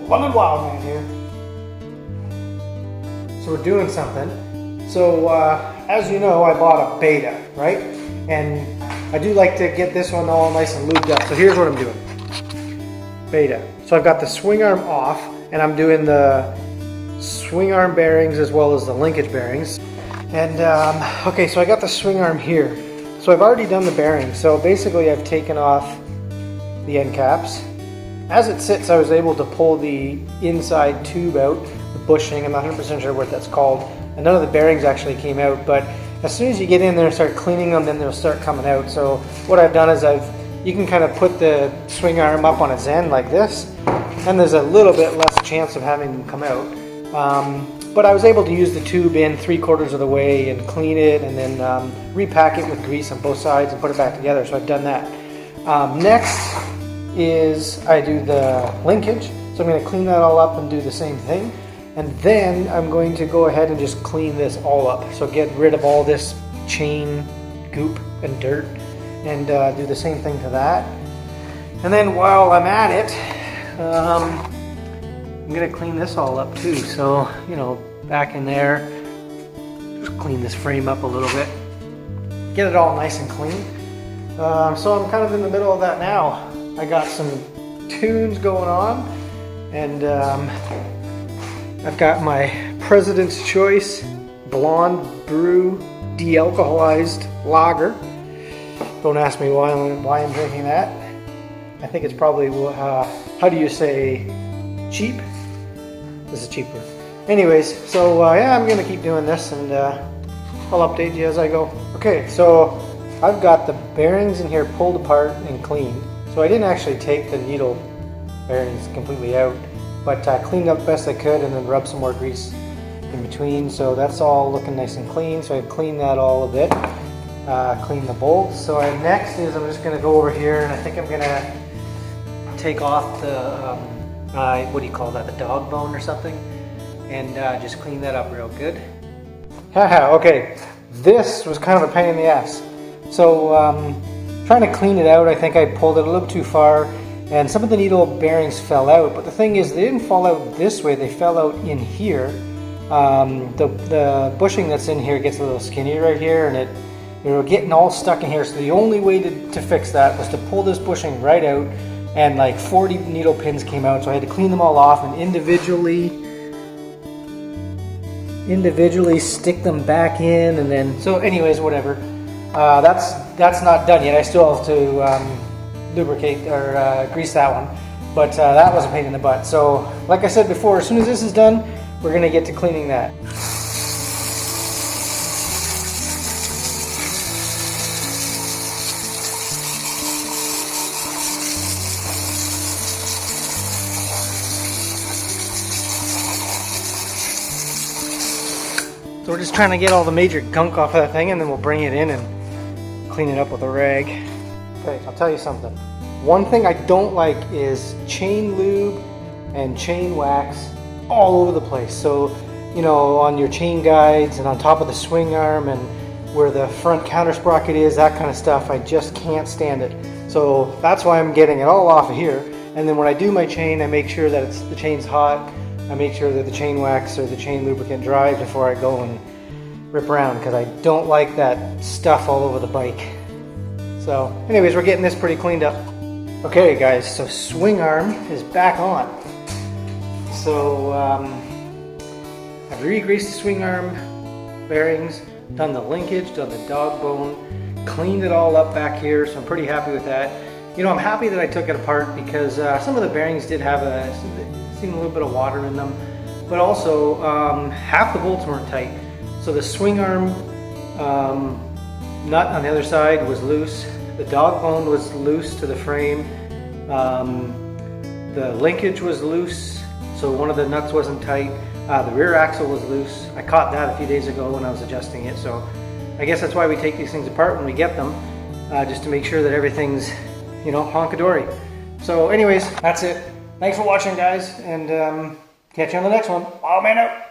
Wildman here. So we're doing something. So as you know, I bought a beta, right? And I do like to get this one all nice and lubed up. So here's what I'm doing. Beta. So I've got the swing arm off, and I'm doing the swing arm bearings as well as the linkage bearings. And okay, so I got the swing arm here. So I've already done the bearings. So basically I've taken off the end caps. As it sits, I was able to pull the inside tube out, the bushing. I'm not 100% sure what that's called. And none of the bearings actually came out, but as soon as you get in there and start cleaning them, then they'll start coming out. So what I've done is you can kind of put the swing arm up on its end like this, and there's a little bit less chance of having them come out. But I was able to use the tube in 3/4 of the way and clean it, and then repack it with grease on both sides and put it back together. So I've done that. Next is I do the linkage. So I'm going to clean that all up and do the same thing. And then I'm going to go ahead and just clean this all up. So get rid of all this chain goop and dirt, and do the same thing to that. And then while I'm at it, I'm going to clean this all up too. So, you know, back in there, just clean this frame up a little bit. Get it all nice and clean. So I'm kind of in the middle of that now. I got some tunes going on, and I've got my President's Choice Blonde Brew de-alcoholized lager. Don't ask me why I'm drinking that. I think it's probably, how do you say, cheap? This is cheaper. Anyways, so yeah, I'm gonna keep doing this, and I'll update you as I go. Okay, so I've got the bearings in here pulled apart and cleaned. So I didn't actually take the needle bearings completely out, but I cleaned up best I could and then rubbed some more grease in between. So that's all looking nice and clean. So I've cleaned that all a bit, cleaned the bolts. So next is I'm just gonna go over here, and I think I'm gonna take off the, what do you call that, the dog bone or something, and just clean that up real good. Haha, okay, this was kind of a pain in the ass. So trying to clean it out, I think I pulled it a little too far, and some of the needle bearings fell out. But the thing is, they didn't fall out this way, they fell out in here. The bushing that's in here gets a little skinny right here, and they were getting all stuck in here. So the only way to fix that was to pull this bushing right out, and like 40 needle pins came out. So I had to clean them all off and individually stick them back in, and then, so anyways, whatever. That's not done yet. I still have to lubricate or grease that one, but that was a pain in the butt. So like I said before, as soon as this is done, we're gonna get to cleaning that. So we're just trying to get all the major gunk off of that thing, and then we'll bring it in and clean it up with a rag. Okay, I'll tell you something. One thing I don't like is chain lube and chain wax all over the place. So, you know, on your chain guides and on top of the swing arm and where the front counter sprocket is, that kind of stuff, I just can't stand it. So that's why I'm getting it all off of here. And then when I do my chain, I make sure that the chain's hot. I make sure that the chain wax or the chain lubricant dries before I go and rip around, because I don't like that stuff all over the bike. So anyways, we're getting this pretty cleaned up. Okay guys, so swing arm is back on. So I've re-greased the swing arm bearings, done the linkage, done the dog bone, cleaned it all up back here, so I'm pretty happy with that. You know, I'm happy that I took it apart, because some of the bearings did have seemed a little bit of water in them, but also half the bolts weren't tight. So the swing arm nut on the other side was loose. The dog bone was loose to the frame. The linkage was loose, so one of the nuts wasn't tight. The rear axle was loose. I caught that a few days ago when I was adjusting it. So I guess that's why we take these things apart when we get them, just to make sure that everything's, you know, honkadory. So anyways, that's it. Thanks for watching, guys, and catch you on the next one. Wildman out.